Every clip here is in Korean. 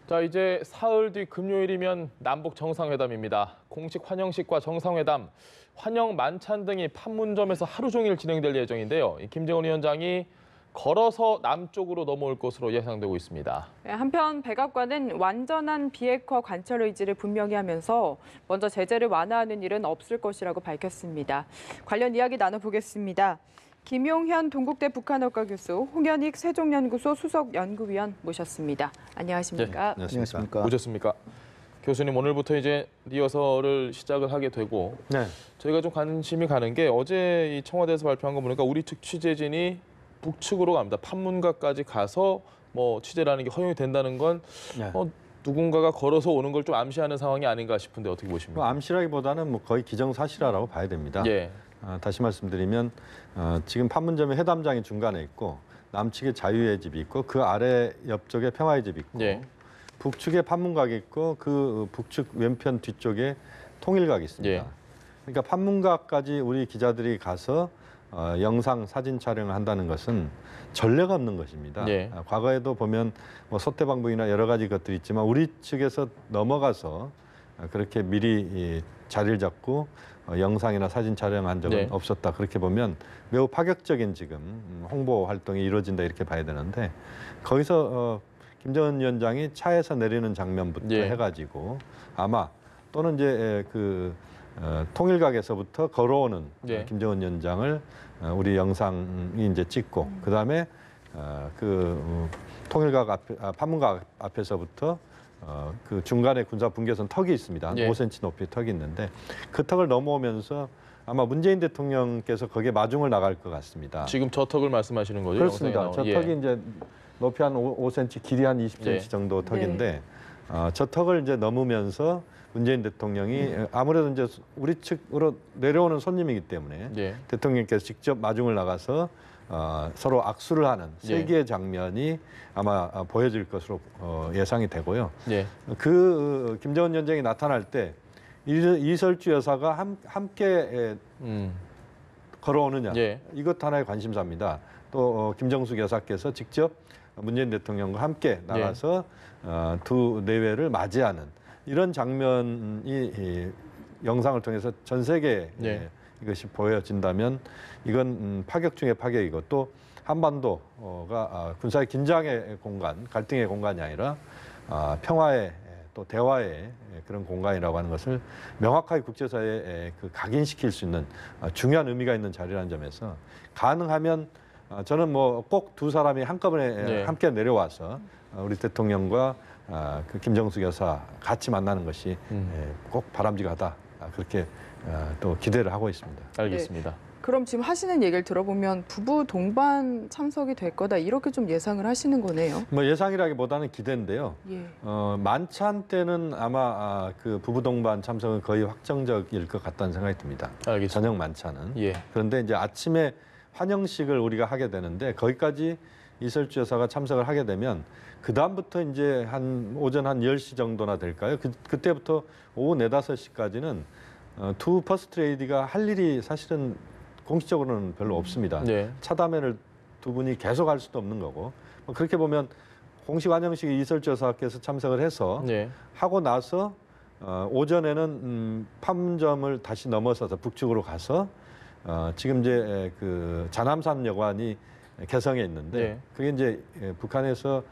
자, 이제 사흘 뒤 금요일이면 남북 정상회담입니다. 공식 환영식과 정상회담, 환영 만찬 등이 판문점에서 하루 종일 진행될 예정인데요. 김정은 위원장이 걸어서 남쪽으로 넘어올 것으로 예상되고 있습니다. 한편 백악관은 완전한 비핵화 관철 의지를 분명히 하면서 먼저 제재를 완화하는 일은 없을 것이라고 밝혔습니다. 관련 이야기 나눠보겠습니다. 김용현 동국대 북한어과 교수, 홍현익 세종연구소 수석연구위원 모셨습니다. 안녕하십니까? 네, 안녕하십니까? 오셨습니까? 교수님, 오늘부터 이제 리허설을 시작을 하게 되고, 저희가 좀 관심이 가는 게 어제 이 청와대에서 발표한 거 보니까 우리 측 취재진이 북측으로 갑니다. 판문각까지 가서 뭐 취재를 하는 게 허용이 된다는 건 누군가가 걸어서 오는 걸 좀 암시하는 상황이 아닌가 싶은데 어떻게 보십니까? 뭐 암시라기보다는 뭐 거의 기정사실화라고 봐야 됩니다. 예. 다시 말씀드리면 지금 판문점에 회담장이 중간에 있고 남측에 자유의 집이 있고 그 아래 옆쪽에 평화의 집이 있고 북측에 판문각이 있고 그 북측 왼편 뒤쪽에 통일각이 있습니다. 그러니까 판문각까지 우리 기자들이 가서 영상, 사진 촬영을 한다는 것은 전례가 없는 것입니다. 과거에도 보면 뭐 소태방북이나 여러 가지 것들이 있지만 우리 측에서 넘어가서 그렇게 미리 자리를 잡고 영상이나 사진 촬영한 적은 없었다. 그렇게 보면 매우 파격적인 지금 홍보 활동이 이루어진다 이렇게 봐야 되는데 거기서 김정은 위원장이 차에서 내리는 장면부터 해가지고 아마 또는 이제 통일각에서부터 걸어오는 김정은 위원장을 우리 영상이 이제 찍고 그다음에 통일각 판문각 앞에서부터 그 중간에 군사 분계선 턱이 있습니다. 한 5cm 높이의 턱이 있는데 그 턱을 넘어오면서 아마 문재인 대통령께서 거기에 마중을 나갈 것 같습니다. 지금 저 턱을 말씀하시는 거죠? 그렇습니다. 저 턱이 이제 높이 한 5cm, 길이 한 20cm 정도 턱인데 저 턱을 이제 넘으면서 문재인 대통령이 아무래도 이제 우리 측으로 내려오는 손님이기 때문에 대통령께서 직접 마중을 나가서 서로 악수를 하는 세기의 장면이 아마 보여질 것으로 예상이 되고요. 그 김정은 위원장이 나타날 때 이설주 여사가 함께 걸어오느냐 이것 하나의 관심사입니다. 또 김정숙 여사께서 직접 문재인 대통령과 함께 나가서 두 내외를 맞이하는 이런 장면이 영상을 통해서 전 세계에 이것이 보여진다면 이건 파격 중의 파격이고 또 한반도가 군사의 긴장의 공간, 갈등의 공간이 아니라 평화의 또 대화의 그런 공간이라고 하는 것을 명확하게 국제사회에 각인시킬 수 있는 중요한 의미가 있는 자리라는 점에서 가능하면 저는 뭐 꼭 두 사람이 한꺼번에 함께 내려와서 우리 대통령과 그 김정숙 여사 같이 만나는 것이 꼭 바람직하다. 그렇게 또 기대를 하고 있습니다. 알겠습니다. 그럼 지금 하시는 얘기를 들어보면 부부 동반 참석이 될 거다 이렇게 좀 예상을 하시는 거네요. 뭐 예상이라기보다는 기대인데요. 만찬 때는 아마 그 부부 동반 참석은 거의 확정적일 것 같다는 생각이 듭니다. 알겠습니다. 저녁 만찬은. 그런데 이제 아침에 환영식을 우리가 하게 되는데 거기까지 이설주 여사가 참석을 하게 되면 그 다음부터 이제 한 오전 한 10시 정도나 될까요? 그때부터 오후 4, 5시까지는 두 퍼스트 레이디가 할 일이 사실은 공식적으로는 별로 없습니다. 차담회를 두 분이 계속 할 수도 없는 거고 그렇게 보면 공식 환영식에 이설주 여사께서 참석을 해서 하고 나서 오전에는 판문점을 다시 넘어서서 북측으로 가서 지금 이제 그 자남산 여관이 개성에 있는데 그게 이제 북한에서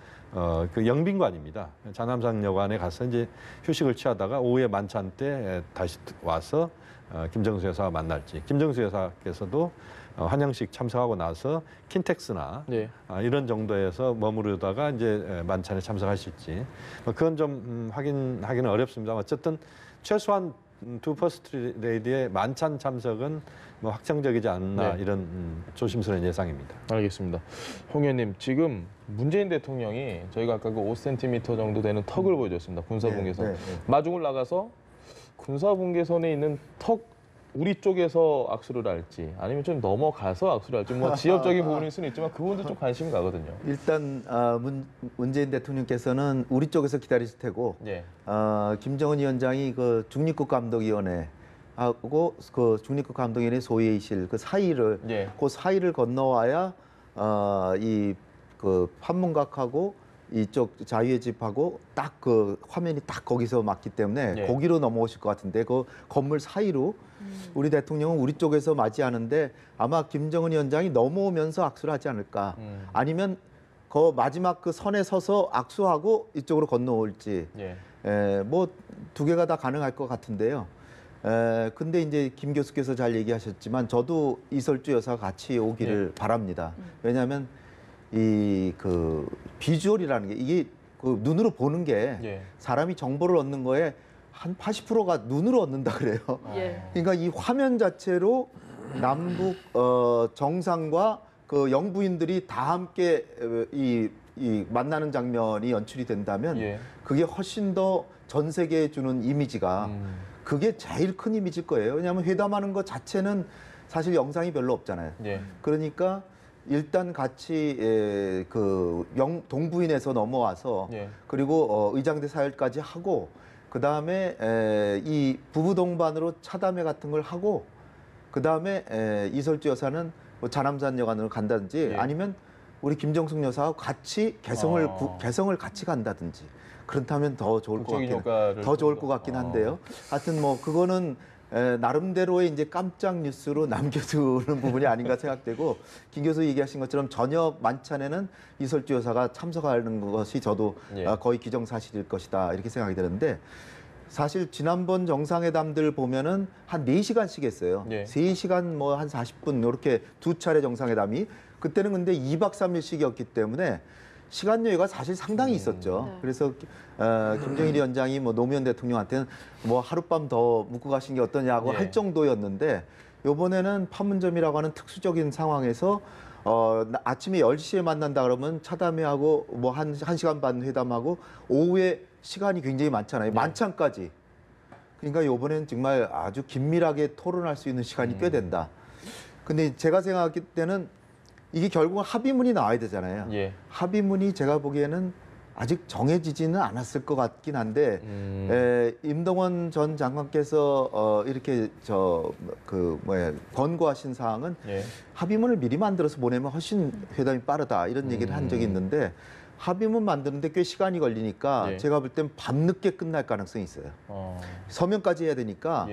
그 영빈관입니다. 자남산 여관에 가서 이제 휴식을 취하다가 오후에 만찬 때 다시 와서 김정숙 여사와 만날지. 김정숙 여사께서도 환영식 참석하고 나서 킨텍스나 이런 정도에서 머무르다가 이제 만찬에 참석하실지 그건 좀 확인하기는 어렵습니다. 어쨌든 최소한 두 퍼스트 레이디의 만찬 참석은 뭐 확정적이지 않나 이런 조심스러운 예상입니다. 알겠습니다. 홍 의원님, 지금 문재인 대통령이 저희가 아까 그 5cm 정도 되는 턱을 보여줬습니다. 군사분계선. 마중을 나가서 군사분계선에 있는 턱 우리 쪽에서 악수를 할지 아니면 좀 넘어가서 악수를 할지 뭐 지역적인 부분일 수는 있지만 그 부분도 좀 관심이 가거든요. 일단 문재인 대통령께서는 우리 쪽에서 기다리실 테고 김정은 위원장이 그 중립국감독위원회 하고 그 중립국감독위원회 소위의실 그 사이를 그 사이를 건너와야 이 그 판문각하고 이쪽 자유의 집하고 딱 그 화면이 딱 거기서 맞기 때문에 예. 거기로 넘어오실 것 같은데 그 건물 사이로 우리 대통령은 우리 쪽에서 맞이하는데 아마 김정은 위원장이 넘어오면서 악수를 하지 않을까. 아니면 그 마지막 그 선에 서서 악수하고 이쪽으로 건너올지. 예. 뭐 두 개가 다 가능할 것 같은데요. 근데 이제 김 교수께서 잘 얘기하셨지만 저도 이설주 여사가 같이 오기를 바랍니다. 왜냐하면 이 그 비주얼이라는 게 이게 그 눈으로 보는 게 사람이 정보를 얻는 거에 한 80%가 눈으로 얻는다 그래요. 예. 그러니까 이 화면 자체로 남북 정상과 그 영부인들이 다 함께 이 만나는 장면이 연출이 된다면 그게 훨씬 더 전 세계에 주는 이미지가 그게 제일 큰 이미지일 거예요. 왜냐하면 회담하는 것 자체는 사실 영상이 별로 없잖아요. 그러니까 일단 같이 그 동부인에서 넘어와서 그리고 의장대 사열까지 하고 그 다음에 이 부부 동반으로 차담회 같은 걸 하고 그 다음에 이설주 여사는 뭐 자남산 여관으로 간다든지 아니면 우리 김정숙 여사하고 같이 개성을 같이 간다든지 그렇다면 더 좋을 것 같긴 한데요. 하여튼 뭐 그거는 나름대로의 이제 깜짝 뉴스로 남겨두는 부분이 아닌가 생각되고 김 교수 얘기하신 것처럼 저녁 만찬에는 이설주 여사가 참석하는 것이 저도 거의 기정사실일 것이다 이렇게 생각이 되는데 사실 지난번 정상회담들 보면은 한 4시간씩 했어요. 3시간 뭐 한 40분 이렇게 두 차례 정상회담이 그때는 근데 2박 3일씩이었기 때문에 시간 여유가 사실 상당히 있었죠. 그래서 김정일 위원장이 뭐 노무현 대통령한테는 뭐 하룻밤 더 묵고 가신 게 어떠냐고 할 정도였는데 이번에는 판문점이라고 하는 특수적인 상황에서 아침에 10시에 만난다 그러면 차담회하고 뭐 한 시간 반 회담하고 오후에 시간이 굉장히 많잖아요. 만찬까지. 그러니까 이번에는 정말 아주 긴밀하게 토론할 수 있는 시간이 꽤 된다. 근데 제가 생각할 때는 이게 결국은 합의문이 나와야 되잖아요. 합의문이 제가 보기에는 아직 정해지지는 않았을 것 같긴 한데 임동원 전 장관께서 이렇게 권고하신 사항은 합의문을 미리 만들어서 보내면 훨씬 회담이 빠르다 이런 얘기를 한 적이 있는데 합의문 만드는데 꽤 시간이 걸리니까 제가 볼 땐 밤늦게 끝날 가능성이 있어요. 서명까지 해야 되니까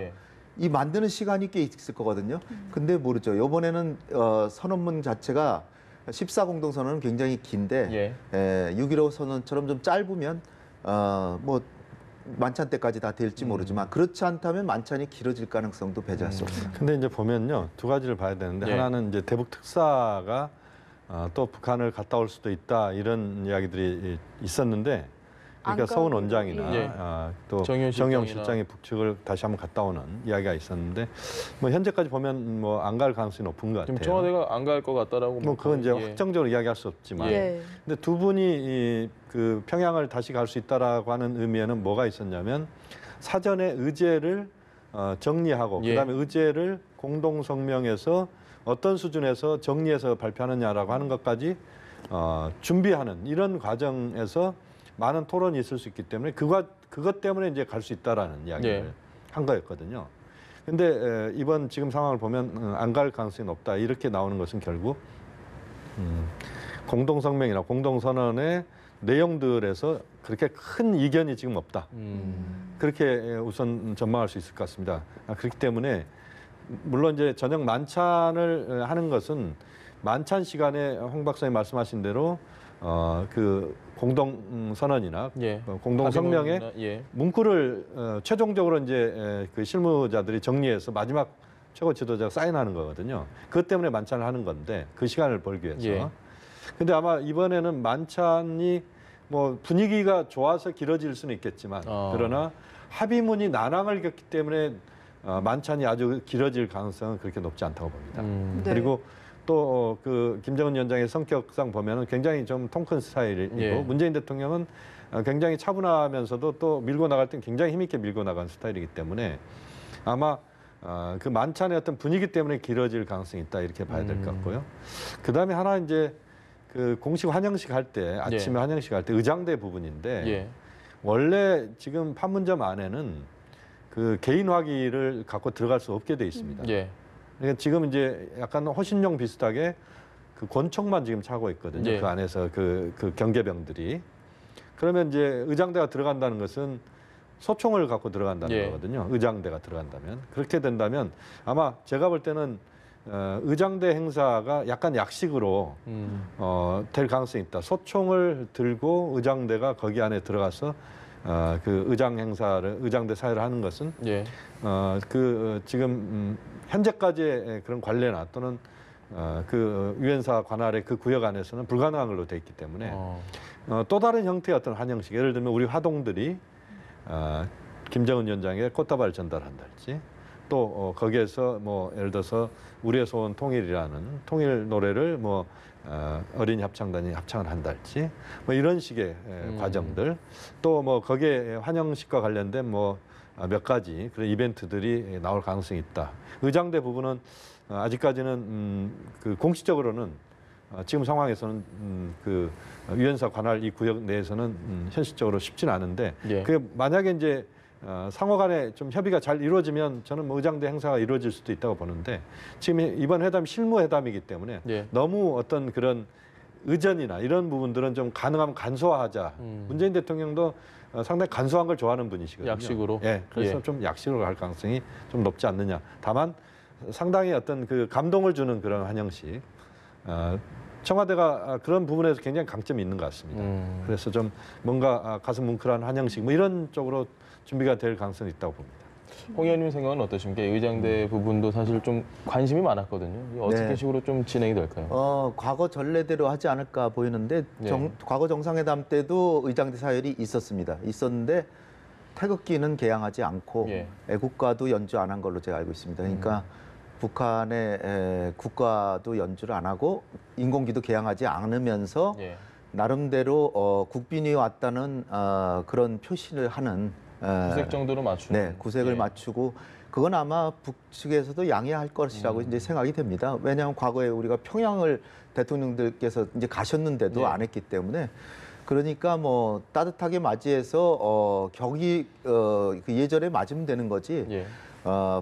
이 만드는 시간이 꽤 있을 거거든요. 근데 모르죠. 이번에는 선언문 자체가 14공동선언은 굉장히 긴데 6.15 선언처럼 좀 짧으면 뭐 만찬 때까지 다 될지 모르지만 그렇지 않다면 만찬이 길어질 가능성도 배제할 수 없습니다. 근데 이제 보면요 2가지를 봐야 되는데 하나는 이제 대북 특사가 또 북한을 갔다 올 수도 있다 이런 이야기들이 있었는데 그러니까 서훈 원장이나 또 정영 실장이 북측을 다시 한번 갔다 오는 이야기가 있었는데 뭐 현재까지 보면 뭐 안 갈 가능성이 높은 것 같아요. 지금 청와대가 안 갈 것 같다라고 뭐 그건 이제 확정적으로 이야기할 수 없지만 근데 두 분이 그 평양을 다시 갈 수 있다라고 하는 의미에는 뭐가 있었냐면 사전에 의제를 정리하고 그다음에 의제를 공동 성명에서 어떤 수준에서 정리해서 발표하느냐라고 하는 것까지 준비하는 이런 과정에서 많은 토론이 있을 수 있기 때문에 그것 때문에 이제 갈 수 있다라는 이야기를 한 거였거든요. 근데 이번 지금 상황을 보면 안 갈 가능성이 높다 이렇게 나오는 것은 결국 공동성명이나 공동선언의 내용들에서 그렇게 큰 이견이 지금 없다. 그렇게 우선 전망할 수 있을 것 같습니다. 그렇기 때문에 물론 이제 저녁 만찬을 하는 것은 만찬 시간에 홍 박사님 말씀하신 대로 그 공동 선언이나 공동 성명의 문구를 최종적으로 이제 그 실무자들이 정리해서 마지막 최고 지도자가 사인하는 거거든요. 그것 때문에 만찬을 하는 건데 그 시간을 벌기 위해서. 근데 아마 이번에는 만찬이 뭐 분위기가 좋아서 길어질 수는 있겠지만 그러나 합의문이 난항을 겪기 때문에 만찬이 아주 길어질 가능성은 그렇게 높지 않다고 봅니다. 그리고 또 그 김정은 위원장의 성격상 보면은 굉장히 좀 통 큰 스타일이고 문재인 대통령은 굉장히 차분하면서도 또 밀고 나갈 땐 굉장히 힘있게 밀고 나가는 스타일이기 때문에 아마 그 만찬의 어떤 분위기 때문에 길어질 가능성이 있다 이렇게 봐야 될 것 같고요. 그다음에 하나 이제 그 공식 환영식 할 때 아침에 환영식 할 때 의장대 부분인데 원래 지금 판문점 안에는 그 개인 화기를 갖고 들어갈 수 없게 돼 있습니다. 그러니까 지금 이제 약간 호신용 비슷하게 그 권총만 지금 차고 있거든요. 그 안에서 그 경계병들이. 그러면 이제 의장대가 들어간다는 것은 소총을 갖고 들어간다는 거거든요. 의장대가 들어간다면. 그렇게 된다면 아마 제가 볼 때는 의장대 행사가 약간 약식으로 될 가능성이 있다. 소총을 들고 의장대가 거기 안에 들어가서 그 의장대 사회를 하는 것은 지금 현재까지의 그런 관례나 또는 그 유엔사 관할의 그 구역 안에서는 불가능한 걸로 돼 있기 때문에 또 다른 형태의 어떤 환영식, 예를 들면 우리 화동들이 김정은 위원장에게 꽃다발을 전달한달지, 또 거기에서 뭐 예를 들어서 우리의 소원 통일이라는 통일 노래를 뭐 어린이 합창단이 합창을 한달지, 뭐 이런 식의 과정들, 또 뭐 거기에 환영식과 관련된 뭐 몇 가지 그런 이벤트들이 나올 가능성이 있다. 의장대 부분은 아직까지는 그 공식적으로는 지금 상황에서는 그 유엔사 관할 이 구역 내에서는 현실적으로 쉽지는 않은데, 그게 만약에 이제 상호 간에 좀 협의가 잘 이루어지면 저는 뭐 의장대 행사가 이루어질 수도 있다고 보는데, 지금 이번 회담이 실무 회담이기 때문에 너무 어떤 그런 의전이나 이런 부분들은 좀 가능하면 간소화하자. 문재인 대통령도 상당히 간소한 걸 좋아하는 분이시거든요. 약식으로. 그래서 좀 약식으로 갈 가능성이 좀 높지 않느냐. 다만 상당히 어떤 그 감동을 주는 그런 환영식. 청와대가 그런 부분에서 굉장히 강점이 있는 것 같습니다. 그래서 좀 뭔가 가슴 뭉클한 환영식 뭐 이런 쪽으로 준비가 될 가능성이 있다고 봅니다. 홍 의원님 생각은 어떠십니까? 의장대 부분도 사실 좀 관심이 많았거든요. 어떻게 식으로 좀 진행이 될까요? 과거 전례대로 하지 않을까 보이는데 과거 정상회담 때도 의장대 사열이 있었는데 태극기는 개양하지 않고 애국가도 연주 안 한 걸로 제가 알고 있습니다. 그러니까 북한의 국가도 연주를 안 하고 인공기도 개양하지 않으면서 나름대로 국빈이 왔다는 그런 표시를 하는 구색 정도로 맞추고. 네, 구색을 맞추고, 그건 아마 북측에서도 양해할 것이라고 이제 생각이 됩니다. 왜냐하면 과거에 우리가 평양을 대통령들께서 이제 가셨는데도 안 했기 때문에, 그러니까 뭐 따뜻하게 맞이해서 그 예절에 맞으면 되는 거지.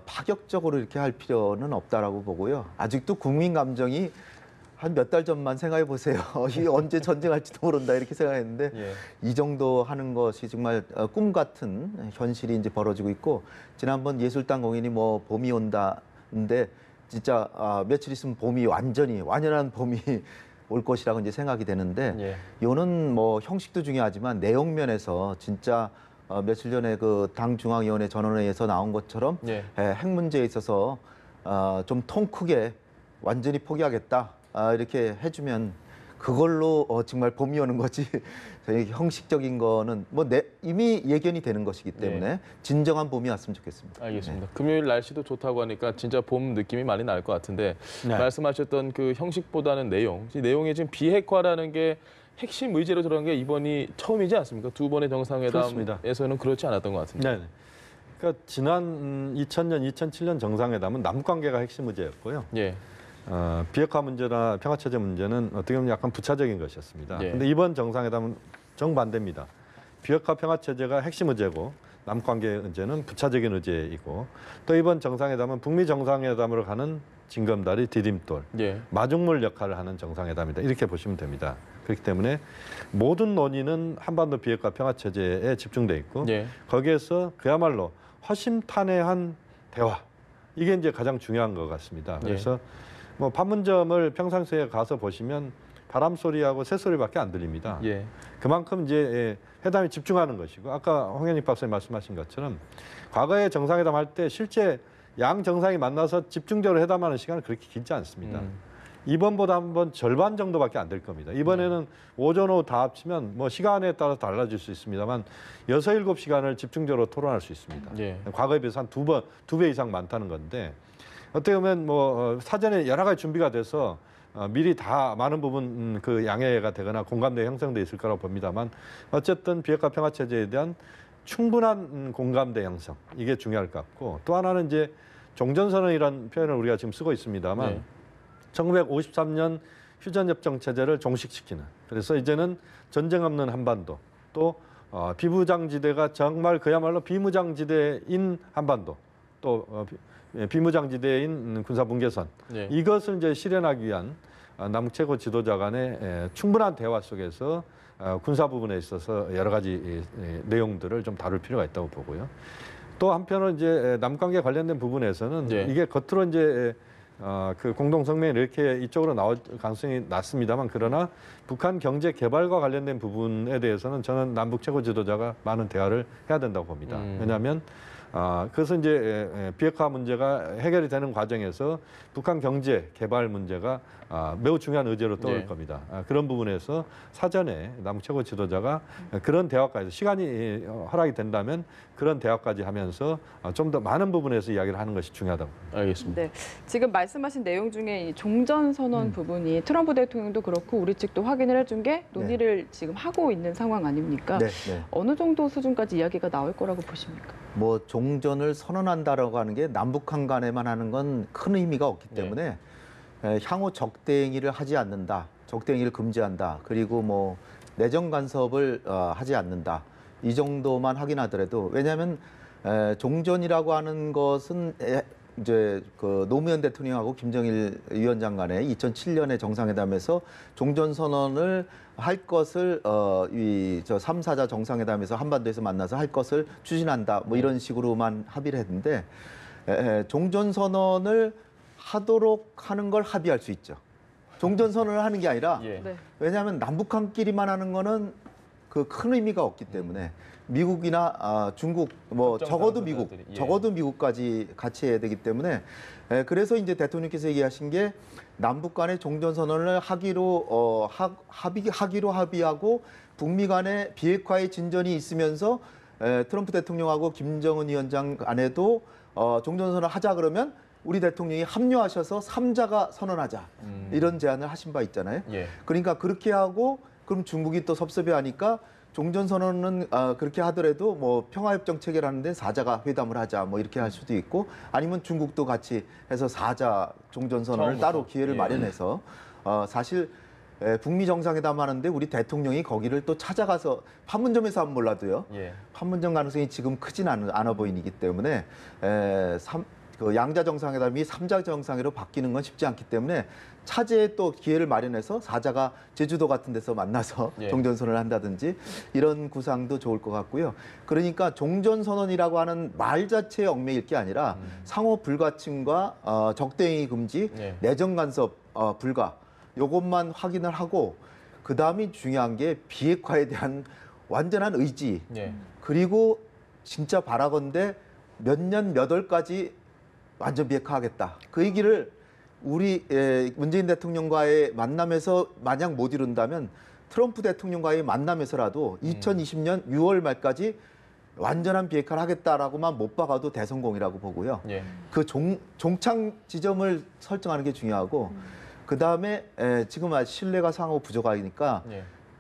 파격적으로 이렇게 할 필요는 없다라고 보고요. 아직도 국민 감정이 한 몇 달 전만 생각해 보세요. 이 언제 전쟁할지도 모른다 이렇게 생각했는데 이 정도 하는 것이 정말 꿈 같은 현실이 이제 벌어지고 있고, 지난번 예술당 공연이 뭐 봄이 온다는데 진짜 며칠 있으면 봄이 완연한 봄이 올 것이라고 이제 생각이 되는데, 이거는 뭐 형식도 중요하지만 내용 면에서 진짜 며칠 전에 그 당 중앙위원회 전원회의에서 나온 것처럼 핵 문제에 있어서 좀 통 크게 완전히 포기하겠다 이렇게 해주면 그걸로 정말 봄이 오는 거지. 형식적인 거는 뭐 이미 예견이 되는 것이기 때문에 진정한 봄이 왔으면 좋겠습니다. 알겠습니다. 금요일 날씨도 좋다고 하니까 진짜 봄 느낌이 많이 날 것 같은데, 말씀하셨던 그 형식보다는 내용이 지금 비핵화라는 게 핵심 의제로 들어간 게 이번이 처음이지 않습니까? 두 번의 정상회담에서는 그렇지 않았던 것 같은데. 그러니까 지난 2000년, 2007년 정상회담은 남북관계가 핵심 의제였고요. 비핵화 문제나 평화체제 문제는 어떻게 보면 약간 부차적인 것이었습니다. 그런데 이번 정상회담은 정반대입니다. 비핵화 평화체제가 핵심 의제고 남북관계 의제는 부차적인 의제이고, 또 이번 정상회담은 북미 정상회담으로 가는 징검다리, 디딤돌, 마중물 역할을 하는 정상회담이다. 이렇게 보시면 됩니다. 그렇기 때문에 모든 논의는 한반도 비핵화 평화체제에 집중돼 있고, 거기에서 그야말로 허심탄회한 대화, 이게 이제 가장 중요한 것 같습니다. 그래서 뭐 판문점을 평상시에 가서 보시면 바람 소리하고 새 소리밖에 안 들립니다. 그만큼 이제 회담에 집중하는 것이고, 아까 홍현익 박사님 말씀하신 것처럼 과거에 정상회담 할 때 실제 양 정상이 만나서 집중적으로 회담하는 시간은 그렇게 길지 않습니다. 이번보다 한번 절반 정도밖에 안 될 겁니다. 이번에는 오전 오후 다 합치면 뭐 시간에 따라서 달라질 수 있습니다만 6, 7시간을 집중적으로 토론할 수 있습니다. 과거에 비해서 한 두 배 이상 많다는 건데, 어떻게 보면 뭐 사전에 여러 가지 준비가 돼서 미리 다 많은 부분 그 양해가 되거나 공감대 형성돼 있을 거라고 봅니다만, 어쨌든 비핵화 평화체제에 대한 충분한 공감대 형성, 이게 중요할 것 같고, 또 하나는 이제 종전선언이라는 표현을 우리가 지금 쓰고 있습니다만 1953년 휴전협정 체제를 종식시키는, 그래서 이제는 전쟁 없는 한반도, 또 비무장지대가 정말 그야말로 비무장지대인 한반도, 또 비무장지대인 군사분계선, 이것을 이제 실현하기 위한 남북 최고 지도자 간의 충분한 대화 속에서 군사 부분에 있어서 여러 가지 내용들을 좀 다룰 필요가 있다고 보고요. 또 한편으로 이제 남북 관계 관련된 부분에서는 이게 겉으로 이제 그 공동성명이 이렇게 이쪽으로 나올 가능성이 낮습니다만 그러나 북한 경제 개발과 관련된 부분에 대해서는 저는 남북 최고 지도자가 많은 대화를 해야 된다고 봅니다. 왜냐하면 그래서 이제 비핵화 문제가 해결이 되는 과정에서 북한 경제 개발 문제가 매우 중요한 의제로 떠올 겁니다. 그런 부분에서 사전에 남북 최고 지도자가 그런 대화까지 시간이 허락이 된다면 그런 대화까지 하면서 좀 더 많은 부분에서 이야기를 하는 것이 중요하다고. 알겠습니다. 네, 지금 말씀하신 내용 중에 이 종전 선언 부분이 트럼프 대통령도 그렇고 우리 측도 확인을 해준 게 논의를 지금 하고 있는 상황 아닙니까? 네. 어느 정도 수준까지 이야기가 나올 거라고 보십니까? 뭐 종전을 선언한다라고 하는 게 남북한 간에만 하는 건 큰 의미가 없기 때문에 향후 적대행위를 하지 않는다, 적대행위를 금지한다, 그리고 뭐 내정 간섭을 하지 않는다 이 정도만 확인하더라도 왜냐하면 종전이라고 하는 것은 이제 그 노무현 대통령하고 김정일 위원장 간에 2007년에 정상회담에서 종전 선언을 할 것을 저 3사자 정상회담에서 한반도에서 만나서 할 것을 추진한다 뭐 이런 식으로만 합의를 했는데 종전 선언을 하도록 하는 걸 합의할 수 있죠. 종전 선언을 하는 게 아니라 왜냐하면 남북한끼리만 하는 거는 그 큰 의미가 없기 때문에 미국이나 중국 뭐 적어도 미국 적어도 미국까지 같이 해야 되기 때문에 그래서 이제 대통령께서 얘기하신 게 남북 간의 종전 선언을 하기로 합의하고 북미 간의 비핵화의 진전이 있으면서 트럼프 대통령하고 김정은 위원장 간에도 종전 선언을 하자 그러면 우리 대통령이 합류하셔서 3자가 선언하자 이런 제안을 하신 바 있잖아요. 그러니까 그렇게 하고 그럼 중국이 또 섭섭해하니까 종전선언은 그렇게 하더라도 뭐 평화협정 체결하는데 4자가 회담을 하자 뭐 이렇게 할 수도 있고 아니면 중국도 같이 해서 4자 종전선언을 따로 기회를 마련해서 사실 북미 정상회담 하는데 우리 대통령이 거기를 또 찾아가서 판문점에서 하면 몰라도요. 판문점 가능성이 지금 크진 않아 보이기 때문에 그 양자 정상회담이 3자 정상회로 바뀌는 건 쉽지 않기 때문에 차제에 또 기회를 마련해서 4자가 제주도 같은 데서 만나서 종전선언을 한다든지 이런 구상도 좋을 것 같고요. 그러니까 종전선언이라고 하는 말 자체에 얽매일 게 아니라 상호 불가침과 적대행위 금지, 내정 간섭 불가 요것만 확인을 하고 그다음이 중요한 게 비핵화에 대한 완전한 의지 그리고 진짜 바라건대 몇 년 몇 월까지 완전 비핵화하겠다. 그 얘기를 우리 문재인 대통령과의 만남에서 만약 못 이룬다면 트럼프 대통령과의 만남에서라도 2020년 6월 말까지 완전한 비핵화를 하겠다라고만 못 박아도 대성공이라고 보고요. 그 종착 지점을 설정하는 게 중요하고 그다음에 지금 신뢰가 상호 부족하니까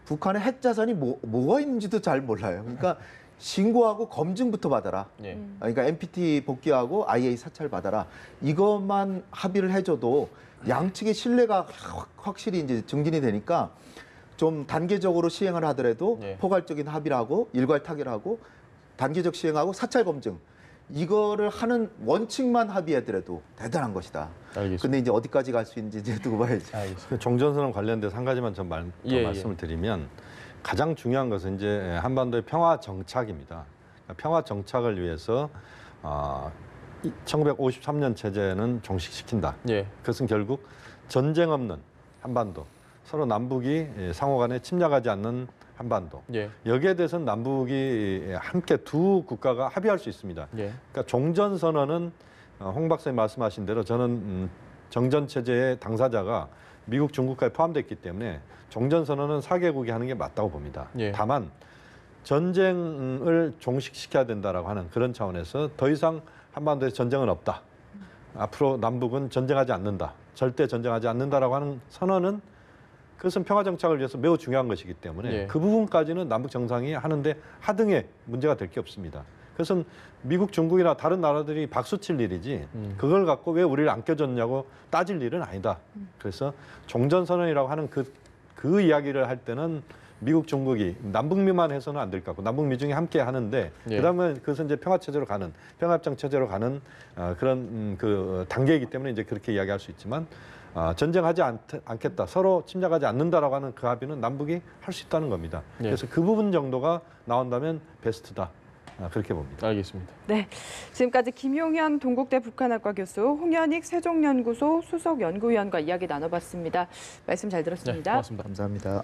북한의 핵 자산이 뭐가 있는지도 잘 몰라요. 그러니까 신고하고 검증부터 받아라. 그러니까 NPT 복귀하고 IA 사찰 받아라. 이것만 합의를 해줘도 양측의 신뢰가 확실히 이제 증진이 되니까 좀 단계적으로 시행을 하더라도 포괄적인 합의를 하고 일괄 타결하고 단계적 시행하고 사찰 검증 이거를 하는 원칙만 합의하더라도 대단한 것이다. 알겠습니다. 근데 이제 어디까지 갈 수 있는지 이제 두고 봐야지. 종전선언 관련돼서 한 가지만 좀 말씀을 드리면 가장 중요한 것은 이제 한반도의 평화 정착입니다. 평화 정착을 위해서 1953년 체제는 종식시킨다. 그것은 결국 전쟁 없는 한반도, 서로 남북이 상호간에 침략하지 않는 한반도. 여기에 대해서는 남북이 함께 두 국가가 합의할 수 있습니다. 그러니까 종전선언은 홍 박사님 말씀하신 대로 저는 정전 체제의 당사자가 미국, 중국까지 포함됐기 때문에 종전선언은 4개국이 하는 게 맞다고 봅니다. 다만 전쟁을 종식시켜야 된다라고 하는 그런 차원에서 더 이상 한반도에 전쟁은 없다. 앞으로 남북은 전쟁하지 않는다. 절대 전쟁하지 않는다라고 하는 선언은 그것은 평화 정착을 위해서 매우 중요한 것이기 때문에 그 부분까지는 남북 정상이 하는데 하등의 문제가 될 게 없습니다. 그것은 미국, 중국이나 다른 나라들이 박수칠 일이지 그걸 갖고 왜 우리를 안 껴줬냐고 따질 일은 아니다. 그래서 종전선언이라고 하는 그 이야기를 할 때는 미국, 중국이 남북미만 해서는 안 될 것 같고 남북미 중에 함께 하는데 예. 그다음에 그것은 이제 평화협정 체제로 가는 그런 그 단계이기 때문에 이제 그렇게 이야기할 수 있지만 전쟁하지 않겠다, 서로 침략하지 않는다라고 하는 그 합의는 남북이 할 수 있다는 겁니다. 예. 그래서 그 부분 정도가 나온다면 베스트다. 그렇게 봅니다. 알겠습니다. 네, 지금까지 김용현 동국대 북한학과 교수, 홍현익 세종연구소 수석 연구위원과 이야기 나눠봤습니다. 말씀 잘 들었습니다. 네, 고맙습니다. 감사합니다.